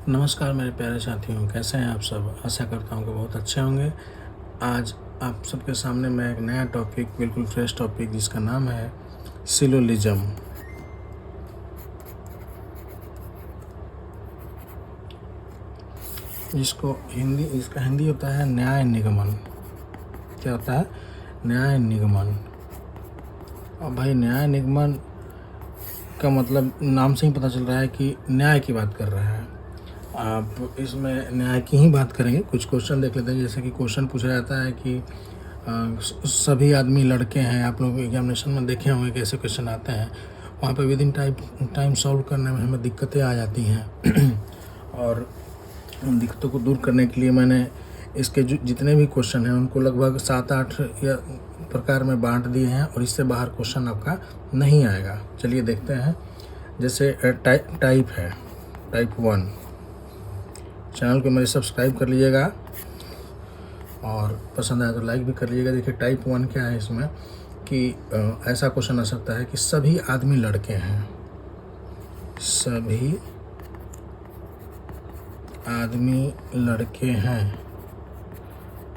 नमस्कार मेरे प्यारे साथियों, कैसे हैं आप सब। आशा करता हूँ कि बहुत अच्छे होंगे। आज आप सबके सामने मैं एक नया टॉपिक, बिल्कुल फ्रेश टॉपिक, जिसका नाम है सिलोलिज्म। इसका हिंदी होता है न्याय निगमन। क्या होता है? न्याय निगमन। अब भाई, न्याय निगमन का मतलब नाम से ही पता चल रहा है कि न्याय की बात कर रहा है। आप इसमें न्याय की ही बात करेंगे। कुछ क्वेश्चन देख लेते हैं। जैसे कि क्वेश्चन पूछा जाता है कि सभी आदमी लड़के हैं। आप लोग एग्जामिनेशन में देखे होंगे कैसे क्वेश्चन आते हैं। वहाँ पे विद इन टाइम सॉल्व करने में हमें दिक्कतें आ जाती हैं और उन दिक्कतों को दूर करने के लिए मैंने इसके जितने भी क्वेश्चन हैं उनको लगभग 7-8 या प्रकार में बांट दिए हैं और इससे बाहर क्वेश्चन आपका नहीं आएगा। चलिए देखते हैं। जैसे टाइप है, टाइप 1। चैनल को मेरे सब्सक्राइब कर लीजिएगा और पसंद आए तो लाइक भी कर लीजिएगा। देखिए टाइप 1 क्या है इसमें कि ऐसा क्वेश्चन आ सकता है कि सभी आदमी लड़के हैं। सभी आदमी लड़के हैं।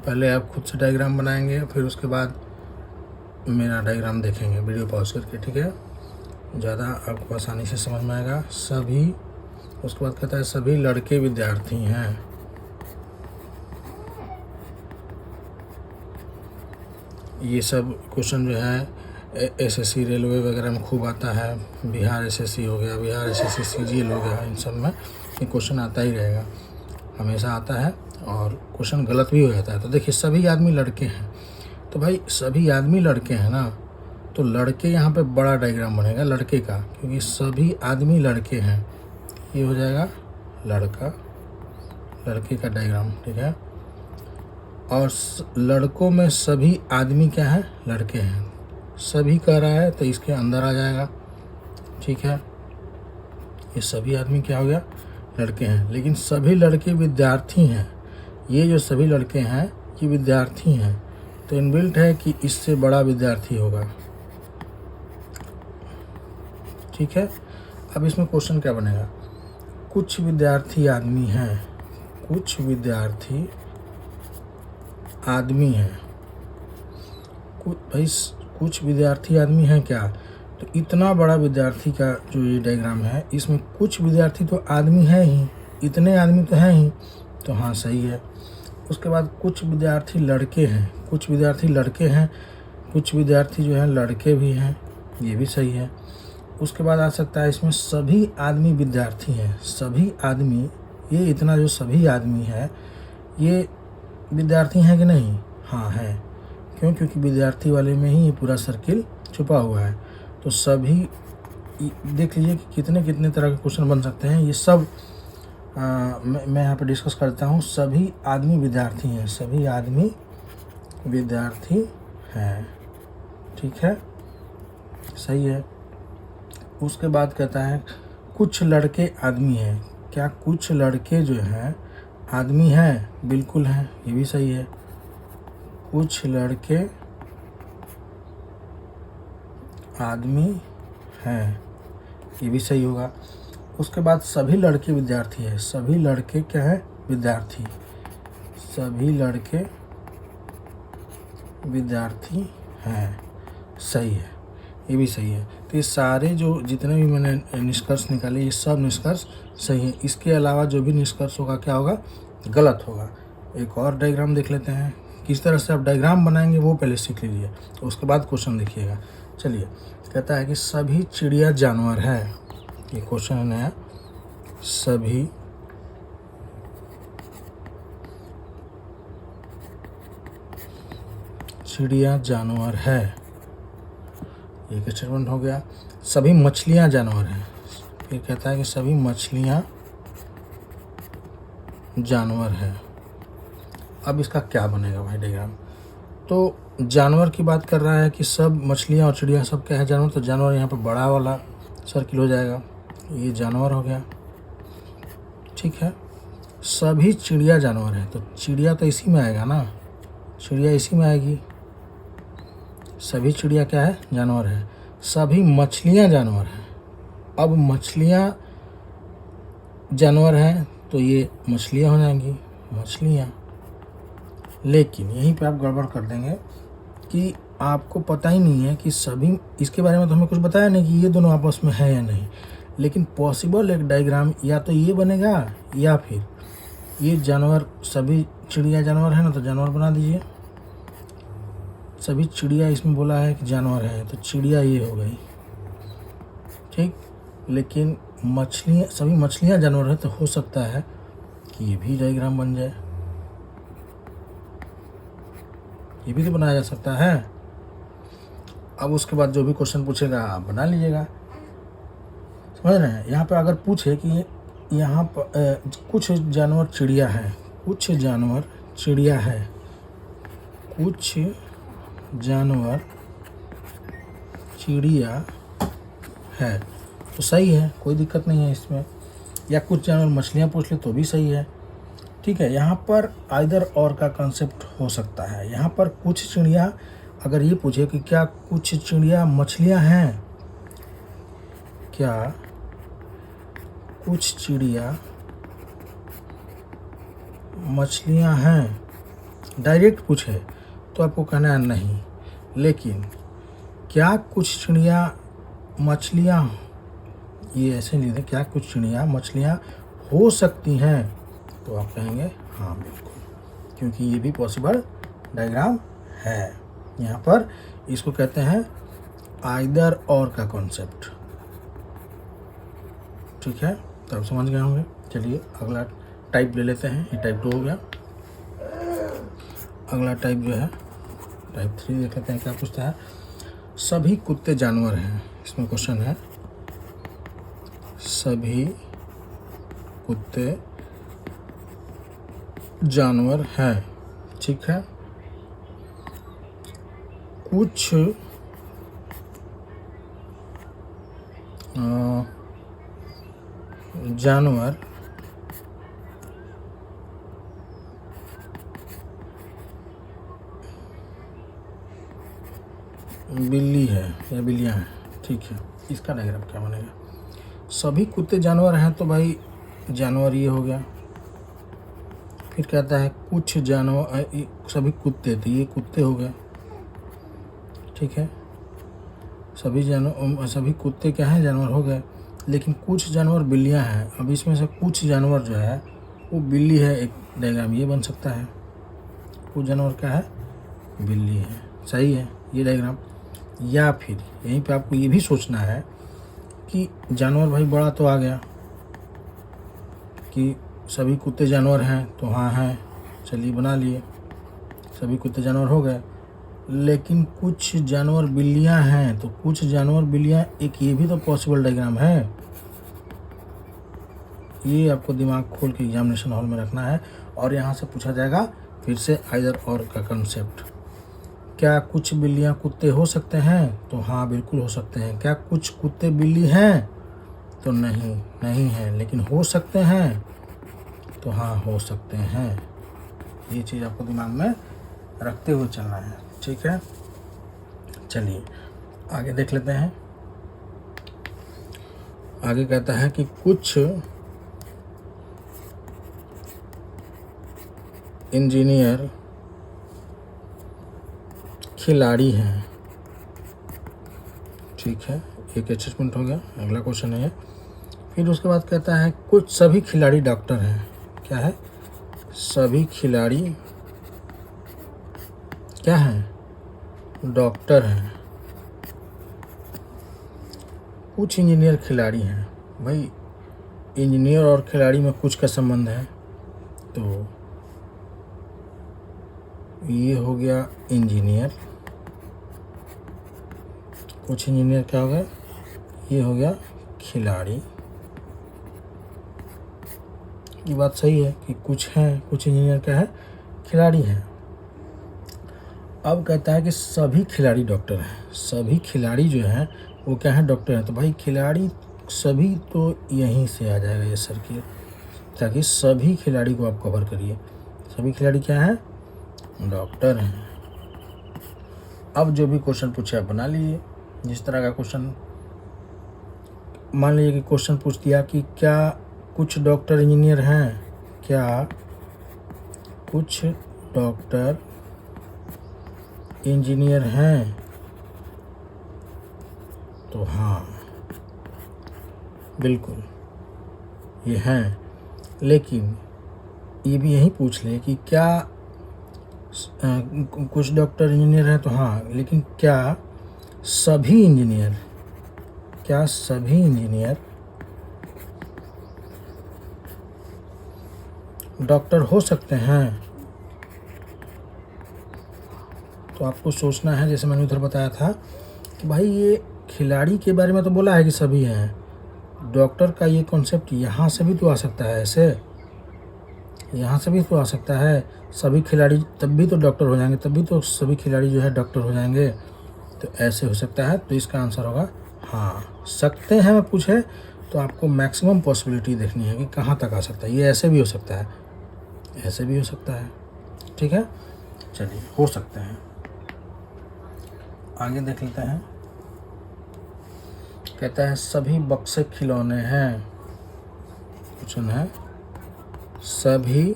पहले आप खुद से डायग्राम बनाएंगे, फिर उसके बाद मेरा डायग्राम देखेंगे वीडियो पॉज करके, ठीक है। ज़्यादा आपको आसानी से समझ में आएगा। सभी, उसके बाद कहता है सभी लड़के विद्यार्थी हैं। ये सब क्वेश्चन जो है एसएससी रेलवे वगैरह में खूब आता है। बिहार एसएससी हो गया, बिहार एसएससी सीजीएल हो गया, इन सब में ये क्वेश्चन आता ही रहेगा, हमेशा आता है और क्वेश्चन गलत भी हो जाता है। तो देखिए सभी आदमी लड़के हैं, तो भाई सभी आदमी लड़के हैं ना, तो लड़के यहाँ पे बड़ा डायग्राम बनेगा लड़के का, क्योंकि सभी आदमी लड़के हैं। ये हो जाएगा लड़का, लड़के का डायग्राम, ठीक है। और लड़कों में सभी आदमी क्या है? लड़के हैं। सभी कह रहा है तो इसके अंदर आ जाएगा, ठीक है। ये सभी आदमी क्या हो गया? लड़के हैं। लेकिन सभी लड़के विद्यार्थी हैं। ये जो सभी लड़के हैं ये विद्यार्थी हैं, तो इनबिल्ट है कि इससे बड़ा विद्यार्थी होगा, ठीक है। अब इसमें क्वेश्चन क्या बनेगा? कुछ विद्यार्थी आदमी हैं, कुछ विद्यार्थी आदमी हैं। कुछ विद्यार्थी आदमी हैं क्या? तो इतना बड़ा विद्यार्थी का जो ये डायग्राम है, इसमें कुछ विद्यार्थी तो आदमी है ही, इतने आदमी तो हैं ही, तो हाँ सही है। उसके बाद कुछ विद्यार्थी लड़के हैं, कुछ विद्यार्थी लड़के हैं, कुछ विद्यार्थी जो हैं लड़के भी हैं, ये भी सही है। उसके बाद आ सकता है इसमें सभी आदमी विद्यार्थी हैं। सभी आदमी, ये इतना जो सभी आदमी है ये विद्यार्थी हैं कि नहीं? हाँ है। क्यों? क्योंकि विद्यार्थी वाले में ही ये पूरा सर्किल छुपा हुआ है। तो सभी, देख लीजिए कि कितने कितने तरह के क्वेश्चन बन सकते हैं। ये सब मैं यहाँ पे डिस्कस करता हूँ। सभी आदमी विद्यार्थी हैं, सभी आदमी विद्यार्थी हैं, ठीक है, सही है। उसके बाद कहता है कुछ लड़के आदमी हैं। क्या कुछ लड़के जो हैं आदमी हैं? बिल्कुल हैं, ये भी सही है। कुछ लड़के आदमी हैं, ये भी सही होगा। उसके बाद सभी लड़के विद्यार्थी हैं। सभी लड़के क्या है? विद्यार्थी। सभी लड़के विद्यार्थी हैं, सही है, ये भी सही है। तो ये सारे जो जितने भी मैंने निष्कर्ष निकाले, ये सब निष्कर्ष सही है। इसके अलावा जो भी निष्कर्ष होगा क्या होगा? गलत होगा। एक और डायग्राम देख लेते हैं। किस तरह से आप डायग्राम बनाएंगे वो पहले सीख लीजिए, तो उसके बाद क्वेश्चन देखिएगा। चलिए, कहता है कि सभी चिड़िया जानवर है। ये क्वेश्चन है नया। सभी चिड़िया जानवर है, ये एक स्टेटमेंट हो गया। सभी मछलियाँ जानवर हैं। फिर कहता है कि सभी मछलियाँ जानवर है। अब इसका क्या बनेगा भाई डायग्राम? तो जानवर की बात कर रहा है कि सब मछलियाँ और चिड़िया सब क्या है? जानवर। तो जानवर यहाँ पर बड़ा वाला सर्किल हो जाएगा, ये जानवर हो गया, ठीक है। सभी चिड़िया जानवर है, तो चिड़िया तो इसी में आएगा ना, चिड़िया इसी में आएगी। सभी चिड़िया क्या है? जानवर है। सभी मछलियाँ जानवर हैं। अब मछलियाँ जानवर हैं तो ये मछलियाँ हो जाएंगी, मछलियाँ। लेकिन यहीं पे आप गड़बड़ कर देंगे कि आपको पता ही नहीं है कि सभी, इसके बारे में तो हमें कुछ बताया नहीं कि ये दोनों आपस में है या नहीं। लेकिन पॉसिबल एक डायग्राम या तो ये बनेगा या फिर ये जानवर, सभी चिड़िया जानवर है ना, तो जानवर बना दीजिए। सभी चिड़िया इसमें बोला है कि जानवर है, तो चिड़िया ये हो गई, ठीक। लेकिन मछलियाँ, सभी मछलियाँ जानवर है, तो हो सकता है कि ये भी डायग्राम बन जाए, ये भी तो बनाया जा सकता है। अब उसके बाद जो भी क्वेश्चन पूछेगा आप बना लीजिएगा, समझ रहे हैं। यहाँ पे अगर पूछे कि यहाँ पर कुछ जानवर चिड़िया है, कुछ जानवर चिड़िया है, कुछ जानवर चिड़िया है, तो सही है, कोई दिक्कत नहीं है इसमें। या कुछ जानवर मछलियाँ पूछ ले तो भी सही है, ठीक है। यहाँ पर आइदर और का कंसेप्ट हो सकता है। यहाँ पर कुछ चिड़िया, अगर ये पूछे कि क्या कुछ चिड़िया मछलियाँ हैं, क्या कुछ चिड़िया मछलियाँ हैं, डायरेक्ट पूछे तो आपको कहना है नहीं। लेकिन क्या कुछ चिड़िया मछलियाँ, ये ऐसे लिख दें, क्या कुछ चिड़िया मछलियाँ हो सकती हैं, तो आप कहेंगे हाँ बिल्कुल, क्योंकि ये भी पॉसिबल डायग्राम है। यहाँ पर इसको कहते हैं आइदर और का कॉन्सेप्ट, ठीक है। तो आप समझ गए होंगे। चलिए अगला टाइप ले लेते हैं, ये टाइप 2 हो गया। अगला टाइप जो है टाइप 3 देख लेते हैं क्या पूछता है। सभी कुत्ते जानवर हैं, इसमें क्वेश्चन है सभी कुत्ते जानवर हैं, ठीक है। कुछ जानवर बिल्ली है या बिल्लियाँ हैं, ठीक है। इसका डायग्राम क्या बनेगा। सभी कुत्ते जानवर हैं, तो भाई जानवर ये हो गया। फिर कहता है कुछ जानवर, सभी कुत्ते, तो ये कुत्ते हो गए, ठीक है। सभी कुत्ते क्या हैं, जानवर हो गए। लेकिन कुछ जानवर बिल्लियां हैं। अब इसमें से कुछ जानवर जो है वो बिल्ली है, एक डायग्राम ये बन सकता है। कुछ जानवर क्या है, बिल्ली है, सही है ये डायग्राम। या फिर यहीं पे आपको ये भी सोचना है कि जानवर भाई बड़ा तो आ गया कि सभी कुत्ते जानवर हैं, तो हाँ हैं, चलिए बना लिए, सभी कुत्ते जानवर हो गए। लेकिन कुछ जानवर बिल्लियां हैं, तो कुछ जानवर बिल्लियां, एक ये भी तो पॉसिबल डायग्राम है। ये आपको दिमाग खोल के एग्जामिनेशन हॉल में रखना है। और यहाँ से पूछा जाएगा फिर से आइदर और का कंसेप्ट। क्या कुछ बिल्लियां कुत्ते हो सकते हैं, तो हाँ बिल्कुल हो सकते हैं। क्या कुछ कुत्ते बिल्ली हैं, तो नहीं, नहीं है। लेकिन हो सकते हैं, तो हाँ हो सकते हैं। ये चीज़ आपको दिमाग में रखते हुए चलना है, ठीक है। चलिए आगे देख लेते हैं। आगे कहता है कि कुछ इंजीनियर खिलाड़ी हैं, ठीक है। एक अचीवमेंट हो गया। अगला क्वेश्चन है। फिर उसके बाद कहता है कुछ सभी खिलाड़ी डॉक्टर हैं। क्या है, सभी खिलाड़ी क्या हैं, डॉक्टर हैं। कुछ इंजीनियर खिलाड़ी हैं, भाई इंजीनियर और खिलाड़ी में कुछ का संबंध है, तो ये हो गया इंजीनियर। कुछ इंजीनियर क्या हो गया, ये हो गया खिलाड़ी। ये बात सही है कि कुछ हैं, कुछ इंजीनियर क्या है, खिलाड़ी हैं। अब कहता है कि सभी खिलाड़ी डॉक्टर हैं। सभी खिलाड़ी जो हैं वो क्या है, डॉक्टर हैं। तो भाई खिलाड़ी सभी तो यहीं से आ जाएगा ये सर्किल, ताकि सभी खिलाड़ी को आप कवर करिए। सभी खिलाड़ी क्या है, डॉक्टर हैं। अब जो भी क्वेश्चन पूछे आप बना लीजिए। जिस तरह का क्वेश्चन, मान लीजिए कि क्वेश्चन पूछ दिया कि क्या कुछ डॉक्टर इंजीनियर हैं क्या? कुछ डॉक्टर इंजीनियर हैं? तो हाँ, बिल्कुल ये हैं। लेकिन ये भी यही पूछ ले कि क्या कुछ डॉक्टर इंजीनियर हैं, तो हाँ, लेकिन क्या सभी इंजीनियर, क्या सभी इंजीनियर डॉक्टर हो सकते हैं? तो आपको सोचना है, जैसे मैंने उधर बताया था कि भाई ये खिलाड़ी के बारे में तो बोला है कि सभी हैं, डॉक्टर का ये कॉन्सेप्ट यहाँ से भी तो आ सकता है, ऐसे यहाँ से भी तो आ सकता है। सभी खिलाड़ी तब भी तो डॉक्टर हो जाएंगे, तब भी तो सभी खिलाड़ी जो है डॉक्टर हो जाएंगे, तो ऐसे हो सकता है। तो इसका आंसर होगा हाँ, सकते हैं में पूछे तो आपको मैक्सिमम पॉसिबिलिटी देखनी है कि कहाँ तक आ सकता है। ये ऐसे भी हो सकता है, ऐसे भी हो सकता है, ठीक है। चलिए, हो सकते हैं। आगे देख लेते हैं। कहता है सभी बक्से खिलौने हैं। क्वेश्चन है सभी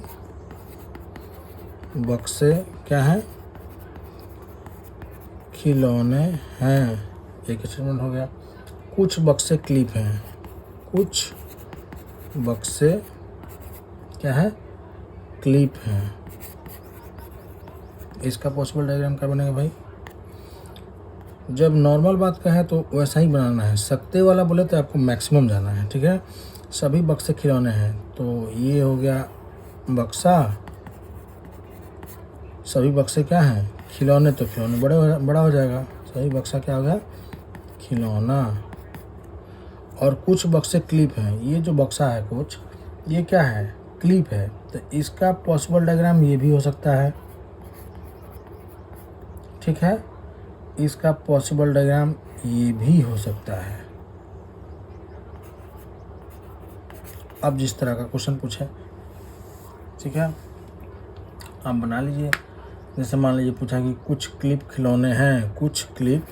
बक्से क्या हैं? खिलौने हैं। एक स्टेटमेंट हो गया। कुछ बक्से क्लिप हैं। कुछ बक्से क्या है? क्लिप हैं। इसका पॉसिबल डायग्राम क्या बनेगा भाई? जब नॉर्मल बात का है तो वैसा ही बनाना है। सकते वाला बोले तो आपको मैक्सिमम जाना है, ठीक है। सभी बक्से खिलौने हैं, तो ये हो गया बक्सा। सभी बक्से क्या हैं? खिलौने। तो खिलौने बड़ा हो जाएगा। सभी बक्सा क्या हो गया? खिलौना। और कुछ बक्से क्लिप हैं। ये जो बक्सा है कुछ, ये क्या है? क्लिप है। तो इसका पॉसिबल डायग्राम ये भी हो सकता है, ठीक है। इसका पॉसिबल डायग्राम ये भी हो सकता है। अब जिस तरह का क्वेश्चन पूछे, ठीक है, आप बना लीजिए। जैसे मान लीजिए पूछा कि कुछ क्लिप खिलौने हैं। कुछ क्लिप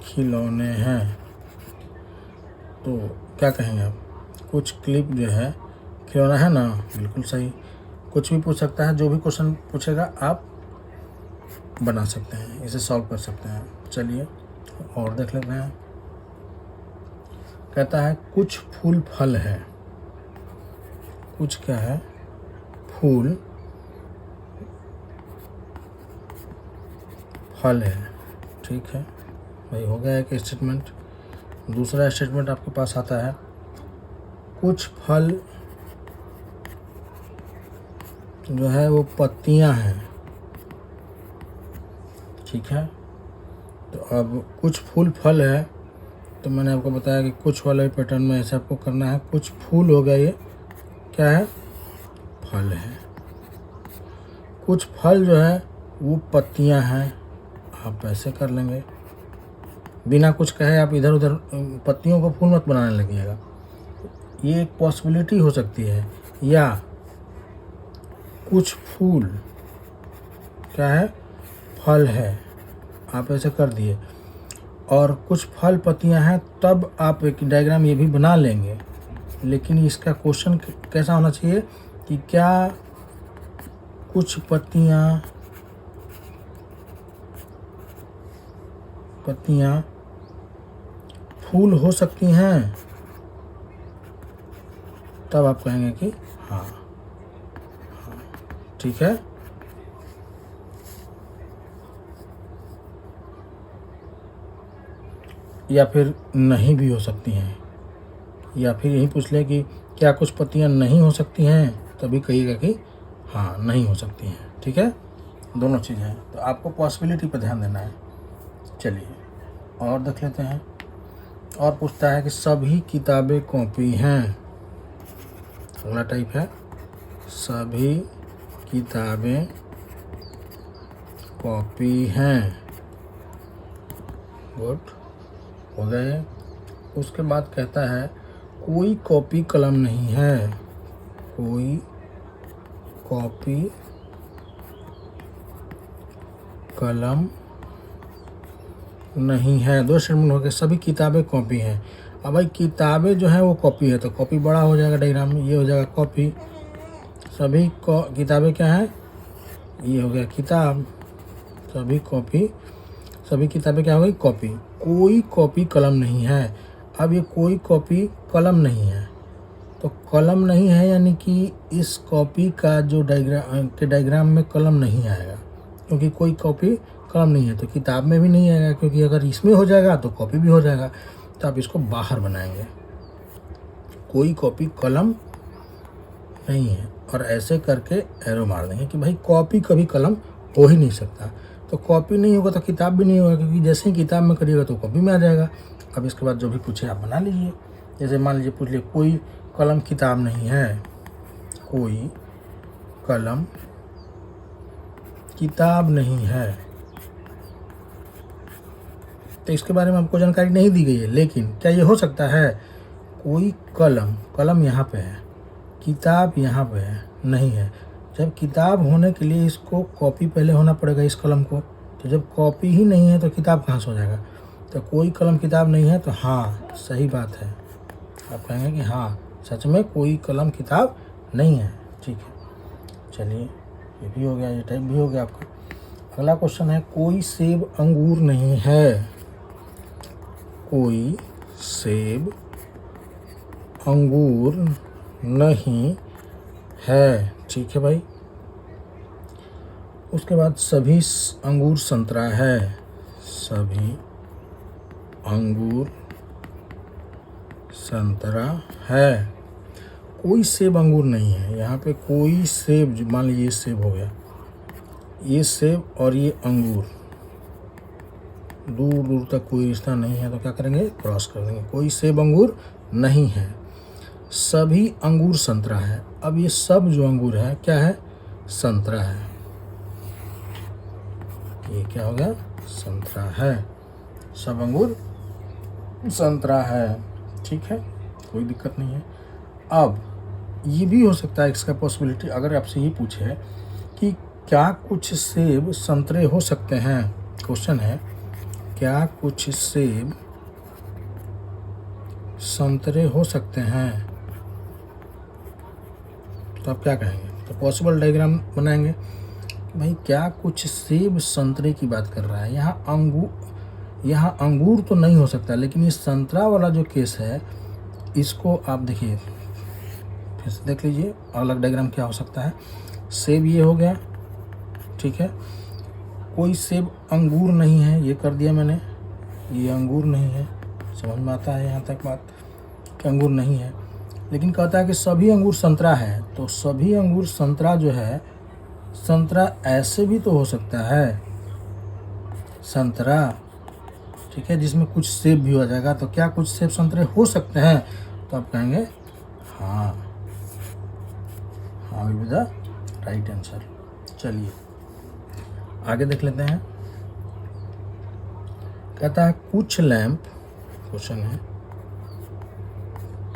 खिलौने हैं, तो क्या कहेंगे आप? कुछ क्लिप जो है खिलौना है ना, बिल्कुल सही। कुछ भी पूछ सकता है, जो भी क्वेश्चन पूछेगा आप बना सकते हैं, इसे सॉल्व कर सकते हैं। चलिए और देख लेते हैं। कहता है कुछ फूल फल है। कुछ क्या है? फूल फल है, ठीक है भाई, हो गया एक स्टेटमेंट। दूसरा स्टेटमेंट आपके पास आता है कुछ फल जो है वो पत्तियां हैं, ठीक है। तो अब कुछ फूल फल है, तो मैंने आपको बताया कि कुछ वाले पैटर्न में ऐसे आपको करना है। कुछ फूल हो गया, ये क्या है? फल है। कुछ फल जो है वो पत्तियां हैं, आप ऐसे कर लेंगे। बिना कुछ कहे आप इधर उधर पत्तियों को फूल मत बनाने लगिएगा। ये एक पॉसिबिलिटी हो सकती है। या कुछ फूल क्या है? फल है, आप ऐसे कर दिए। और कुछ फल पत्तियां हैं, तब आप एक डायग्राम ये भी बना लेंगे। लेकिन इसका क्वेश्चन कैसा होना चाहिए कि क्या कुछ पत्तियां फूल हो सकती हैं, तब आप कहेंगे कि हाँ, ठीक है। या फिर नहीं भी हो सकती हैं। या फिर यही पूछ ले कि क्या कुछ पत्तियां नहीं हो सकती हैं, तभी कहिएगा कि हाँ, नहीं हो सकती हैं, ठीक है। दोनों चीज़ें हैं, तो आपको पॉसिबिलिटी पर ध्यान देना है। चलिए और देख लेते हैं। और पूछता है कि सभी किताबें कॉपी हैं। अगला टाइप है सभी किताबें कॉपी हैं। गुड, हो गए। उसके बाद कहता है कोई कॉपी कलम नहीं है। कोई कॉपी कलम नहीं है। दो स्टेटमेंट हो गए। सभी किताबें कॉपी हैं। अब भाई किताबें जो है वो कॉपी है, तो कॉपी बड़ा हो जाएगा डायग्राम में, ये हो जाएगा कॉपी। सभी किताबें क्या है, ये हो गया किताब। सभी किताबें क्या हो गई, कॉपी। कोई कॉपी कलम नहीं है। अब ये कोई कॉपी कलम नहीं है, तो कलम नहीं है यानी कि इस कॉपी का जो डायग्राम में कलम नहीं आएगा, क्योंकि कोई कॉपी कलम नहीं है। तो किताब में भी नहीं आएगा, क्योंकि अगर इसमें हो जाएगा तो कॉपी भी हो जाएगा। तो आप इसको बाहर बनाएंगे, कोई कॉपी कलम नहीं है, और ऐसे करके एरो मार देंगे कि भाई कॉपी कभी कलम हो ही नहीं सकता। तो कॉपी नहीं होगा तो किताब भी नहीं होगा, क्योंकि जैसे ही किताब में करिएगा तो कॉपी में आ जाएगा। अब इसके बाद जो भी पूछे आप बना लीजिए। जैसे मान लीजिए पूछ लिए कोई कलम किताब नहीं है, कोई कलम किताब नहीं है, तो इसके बारे में आपको जानकारी नहीं दी गई है। लेकिन क्या ये हो सकता है, कोई कलम यहाँ पे है, किताब यहाँ पे है, नहीं है। जब किताब होने के लिए इसको कॉपी पहले होना पड़ेगा इस कलम को, तो जब कॉपी ही नहीं है तो किताब कहाँ से हो जाएगा। तो कोई कलम किताब नहीं है, तो हाँ सही बात है। आप कहेंगे कि हाँ सच में कोई कलम किताब नहीं है। ठीक है, चलिए ये भी हो गया, ये टाइप भी हो गया आपका। अगला क्वेश्चन है, कोई सेब अंगूर नहीं है। कोई सेब अंगूर नहीं है। ठीक है भाई। उसके बाद सभी अंगूर संतरा है। सभी अंगूर संतरा है। कोई सेब अंगूर नहीं है। यहाँ पे कोई सेब, मान लीजिए ये सेब हो गया, ये सेब और ये अंगूर, दूर दूर तक कोई रिश्ता नहीं है, तो क्या करेंगे, क्रॉस कर देंगे। कोई सेब अंगूर नहीं है। सभी अंगूर संतरा है। अब ये सब जो अंगूर है क्या है, संतरा है। ये क्या हो गया, संतरा है। सब अंगूर संतरा है। ठीक है, कोई दिक्कत नहीं है। अब ये भी हो सकता है, इसका पॉसिबिलिटी अगर आपसे ये पूछे कि क्या कुछ सेब संतरे हो सकते हैं, क्वेश्चन है क्या कुछ सेब संतरे हो सकते हैं, तो आप क्या कहेंगे। तो पॉसिबल डायग्राम बनाएंगे कि भाई क्या कुछ सेब संतरे की बात कर रहा है। यहाँ अंगूर तो नहीं हो सकता, लेकिन ये संतरा वाला जो केस है इसको आप देखिए, फिर से देख लीजिए अलग डायग्राम क्या हो सकता है। सेब ये हो गया, ठीक है। कोई सेब अंगूर नहीं है, ये कर दिया मैंने, ये अंगूर नहीं है। समझ में आता है यहाँ तक बात कि अंगूर नहीं है। लेकिन कहता है कि सभी अंगूर संतरा है, तो सभी अंगूर संतरा जो है, संतरा ऐसे भी तो हो सकता है, संतरा, ठीक है, जिसमें कुछ सेब भी हो जाएगा। तो क्या कुछ सेब संतरे हो सकते हैं, तो आप कहेंगे हाँ, हाँ will be the right answer. चलिए आगे देख लेते हैं। कहता है कुछ लैंप, क्वेश्चन है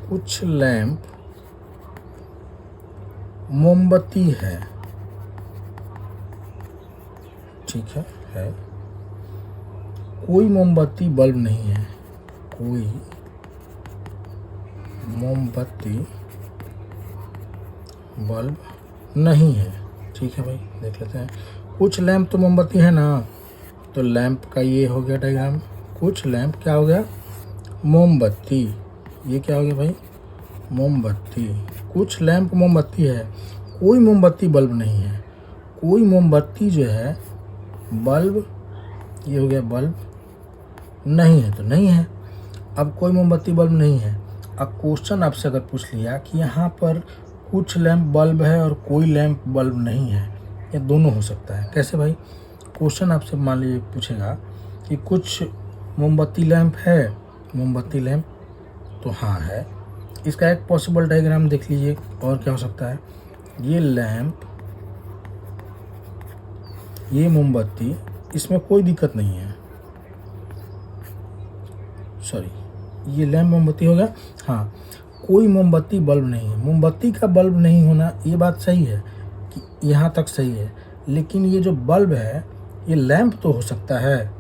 कुछ लैंप मोमबत्ती है, ठीक है। कोई मोमबत्ती बल्ब नहीं है। कोई मोमबत्ती बल्ब नहीं है, ठीक है भाई। देख लेते हैं, कुछ लैंप तो मोमबत्ती है ना, तो लैंप का ये हो गया डायग्राम। कुछ लैंप क्या हो गया, मोमबत्ती। ये क्या हो गया भाई, मोमबत्ती। कुछ लैंप मोमबत्ती है, कोई मोमबत्ती बल्ब नहीं है। कोई मोमबत्ती जो है बल्ब, ये हो गया बल्ब नहीं है, तो नहीं है। अब कोई मोमबत्ती बल्ब नहीं है। अब क्वेश्चन आपसे अगर पूछ लिया कि यहाँ पर कुछ लैंप बल्ब है और कोई लैंप बल्ब नहीं है, ये दोनों हो सकता है। कैसे भाई, क्वेश्चन आपसे मान लीजिए पूछेगा कि कुछ मोमबत्ती लैंप है, मोमबत्ती लैंप, तो हाँ है। इसका एक पॉसिबल डायग्राम देख लीजिए, और क्या हो सकता है, ये लैंप, ये मोमबत्ती, इसमें कोई दिक्कत नहीं है। सॉरी, ये लैंप मोमबत्ती हो गया। हाँ, कोई मोमबत्ती बल्ब नहीं है। मोमबत्ती का बल्ब नहीं होना, ये बात सही है कि यहाँ तक सही है, लेकिन ये जो बल्ब है ये लैंप तो हो सकता है,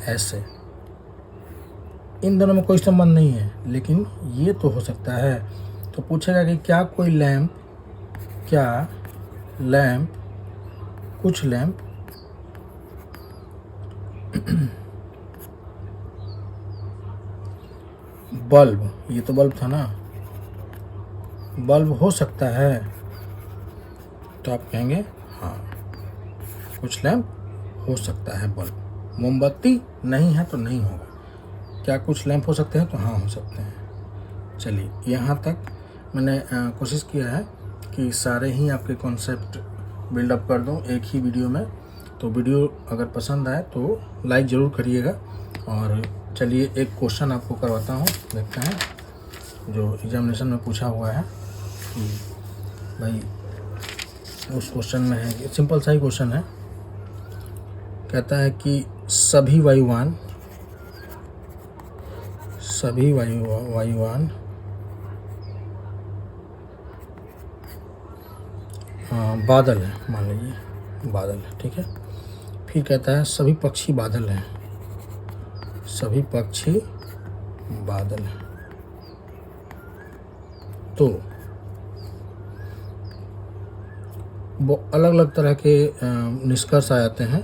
ऐसे। इन दोनों में कोई संबंध नहीं है, लेकिन ये तो हो सकता है। तो पूछेगा कि क्या कोई लैंप, कुछ लैंप बल्ब, ये तो बल्ब था ना, बल्ब हो सकता है? तो आप कहेंगे हाँ, कुछ लैंप हो सकता है बल्ब। मोमबत्ती नहीं है तो नहीं होगा। क्या कुछ लैंप हो सकते हैं? तो हाँ, हो सकते हैं। चलिए, यहाँ तक मैंने कोशिश किया है कि सारे ही आपके कॉन्सेप्ट बिल्डअप कर दूँ एक ही वीडियो में। तो वीडियो अगर पसंद आए तो लाइक ज़रूर करिएगा। और चलिए एक क्वेश्चन आपको करवाता हूँ, देखते हैं जो एग्जामिनेशन में पूछा हुआ है कि भाई उस क्वेश्चन में है कि सिंपल सा ही क्वेश्चन है। कहता है कि सभी वायुयान बादल है, मान लीजिए बादल है, ठीक है। फिर कहता है सभी पक्षी बादल हैं, सभी पक्षी बादल हैं। तो वो अलग अलग तरह के निष्कर्ष आ जाते हैं।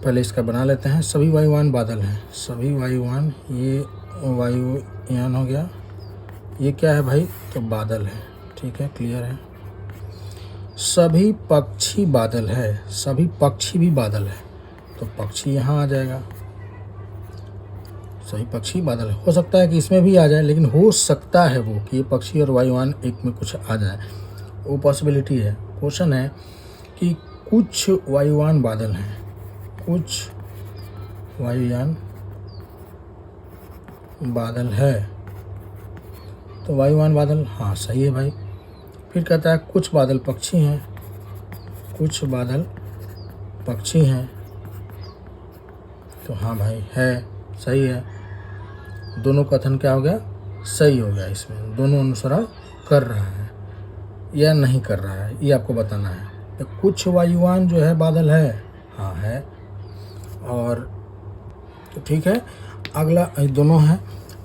पहले इसका बना लेते हैं। सभी वायुयान बादल हैं, सभी वायुयान, ये वायुयान हो गया। ये क्या है भाई? तो बादल है, ठीक है, क्लियर है। सभी पक्षी बादल है, सभी पक्षी भी बादल है, तो पक्षी यहाँ आ जाएगा। सभी पक्षी बादल है, हो सकता है कि इसमें भी आ जाए, लेकिन हो सकता है वो कि ये पक्षी और वायुयान एक में कुछ आ जाए, वो पॉसिबिलिटी है। क्वेश्चन है कि कुछ वायुयान बादल हैं, कुछ वायुयान बादल है, तो वायुयान बादल, हाँ सही है भाई। फिर कहता है कुछ बादल पक्षी हैं, कुछ बादल पक्षी हैं, तो हाँ भाई है, सही है। दोनों कथन क्या हो गया? सही हो गया। इसमें दोनों अनुसरण कर रहा है या नहीं कर रहा है, ये आपको बताना है। तो कुछ वायुयान जो है बादल है, हाँ है, और तो ठीक है। अगला दोनों है,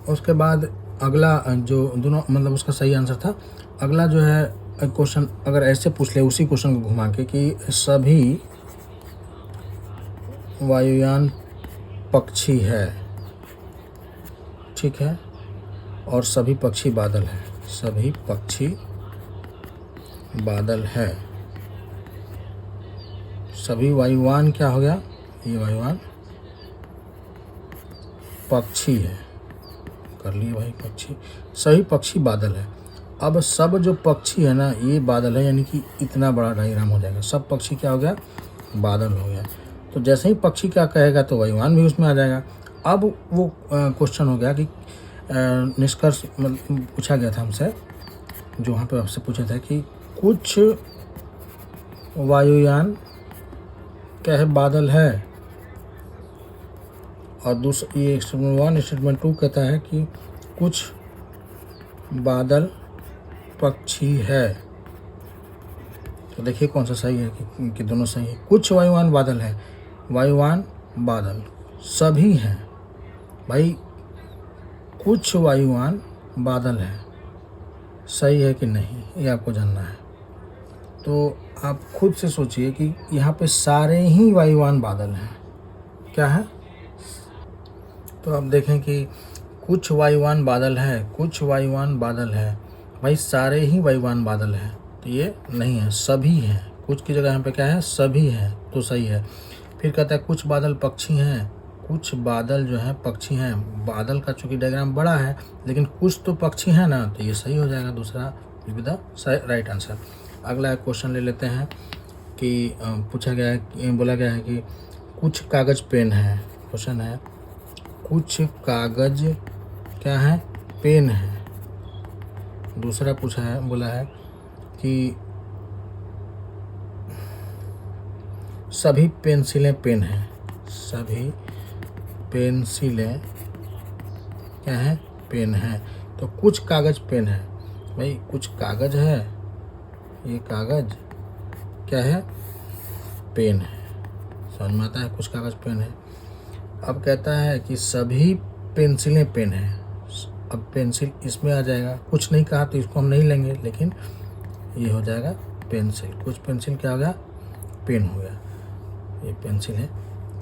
उसके बाद अगला जो दोनों मतलब उसका सही आंसर था। अगला जो है क्वेश्चन अगर ऐसे पूछ ले, उसी क्वेश्चन को घुमा के कि सभी वायुयान पक्षी है, ठीक है, और सभी पक्षी बादल है, सभी पक्षी बादल है। सभी वायुयान क्या हो गया? ये वायुयान पक्षी है, कर लिए भाई पक्षी। सभी पक्षी बादल है। अब सब जो पक्षी है ना, ये बादल है, यानी कि इतना बड़ा डायग्राम हो जाएगा। सब पक्षी क्या हो गया? बादल हो गया। तो जैसे ही पक्षी क्या कहेगा तो वायुयान भी उसमें आ जाएगा। अब वो क्वेश्चन हो गया कि निष्कर्ष पूछा गया था हमसे, जो वहाँ पे आपसे पूछा था कि कुछ वायुयान क्या है? बादल है। और दूसरा ये स्टेटमेंट 1, स्टेटमेंट 2 कहता है कि कुछ बादल पक्षी है। तो देखिए कौन सा सही है कि दोनों सही है। कुछ वायुयान बादल है, वायुयान बादल सभी हैं भाई। कुछ वायुयान बादल है, सही है कि नहीं, ये आपको जानना है। तो आप खुद से सोचिए कि यहाँ पे सारे ही वायुयान बादल हैं, क्या है? तो आप देखें कि कुछ वायुयान बादल है, कुछ वायुयान बादल है भाई, सारे ही वायुयान बादल हैं, तो ये नहीं है, सभी हैं। कुछ की जगह यहाँ पे क्या है? सभी है, तो सही है। फिर कहता है कुछ बादल पक्षी हैं, कुछ बादल जो हैं पक्षी हैं। बादल का चूँकि डायग्राम बड़ा है, लेकिन कुछ तो पक्षी हैं ना, तो ये सही हो जाएगा, दूसरा will be the right answer. अगला क्वेश्चन ले लेते हैं कि पूछा गया है, बोला गया है कि कुछ कागज़ पेन है। क्वेश्चन है कुछ कागज़ क्या है? पेन है। दूसरा पूछा है, बोला है कि सभी पेंसिलें पेन हैं, सभी पेंसिलें क्या है? पेन है। तो कुछ कागज़ पेन है भाई, कुछ कागज़ है, ये कागज़ क्या है? पेन है। समझ में आता है? कुछ कागज़ पेन है। अब कहता है कि सभी पेंसिलें पेन हैं। अब पेंसिल इसमें आ जाएगा, कुछ नहीं कहा तो इसको हम नहीं लेंगे, लेकिन ये हो जाएगा पेंसिल। कुछ पेंसिल क्या हो गया, पेन हो गया, ये पेंसिल है,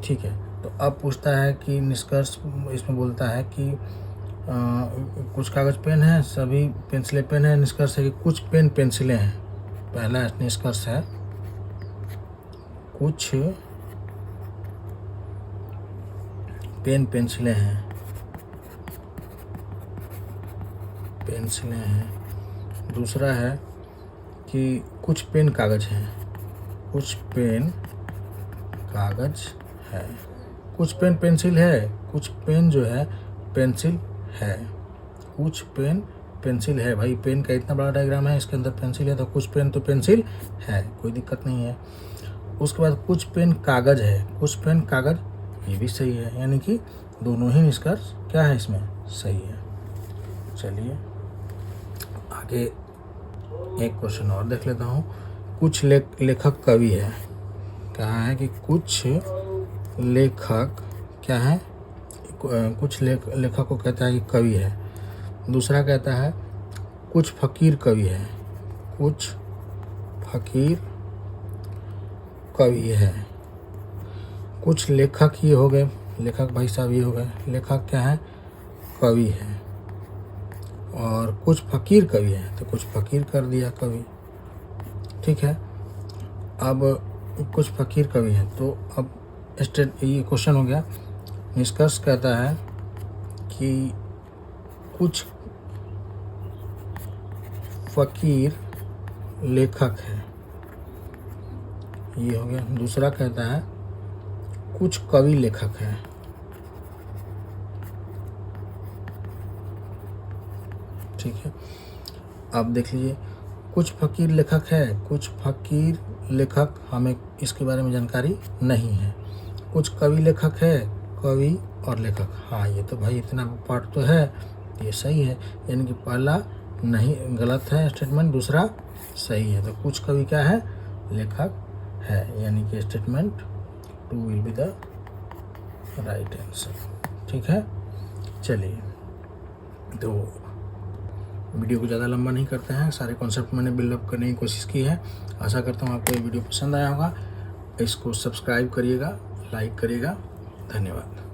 ठीक है। तो अब पूछता है कि निष्कर्ष, इसमें बोलता है कि कुछ कागज़ पेन है, सभी पेंसिलें पेन है। निष्कर्ष है कि कुछ पेन पेंसिलें हैं। पहला निष्कर्ष है कुछ पेन पेंसिलें हैं, पेंसिलें हैं। दूसरा है कि कुछ पेन कागज़ हैं, कुछ पेन कागज़ है। कुछ पेन पेंसिल है, कुछ पेन जो है पेंसिल है। कुछ पेन पेंसिल है, भाई पेन का इतना बड़ा डायग्राम है, इसके अंदर पेंसिल है तो कुछ पेन तो पेंसिल है, कोई दिक्कत नहीं है। उसके बाद कुछ पेन कागज़ है, कुछ पेन कागज़, ये भी सही है, यानी कि दोनों ही निष्कर्ष क्या है इसमें, सही है। चलिए आगे एक क्वेश्चन और देख लेता हूँ। कुछ लेखक कवि है। कहा है कि कुछ लेखक क्या है, कुछ लेखक को कहता है कि कवि है। दूसरा कहता है कुछ फकीर कवि है, कुछ फकीर कवि है। कुछ लेखक ये हो गए, लेखक भाई साहब ये हो गए, लेखक क्या है, कवि है। और कुछ फकीर कवि है, तो कुछ फकीर कर दिया कवि, ठीक है। अब कुछ फकीर कवि है, तो अब ये क्वेश्चन हो गया। निष्कर्ष कहता है कि कुछ फकीर लेखक है, ये हो गया। दूसरा कहता है कुछ कवि लेखक है, ठीक है। अब देख लीजिए, कुछ फकीर लेखक है, कुछ फकीर लेखक हमें इसके बारे में जानकारी नहीं है। कुछ कवि लेखक है, कवि और लेखक, हाँ ये तो भाई इतना पार्ट तो है, ये सही है, यानी कि पहला नहीं गलत है स्टेटमेंट, दूसरा सही है। तो कुछ कवि क्या है, लेखक है, यानी कि statement 2 will be the right answer, ठीक है। चलिए, तो वीडियो को ज़्यादा लंबा नहीं करते हैं, सारे कॉन्सेप्ट मैंने बिल्डअप करने की कोशिश की है। आशा करता हूँ आपको ये वीडियो पसंद आया होगा। इसको सब्सक्राइब करिएगा, लाइक करिएगा। धन्यवाद।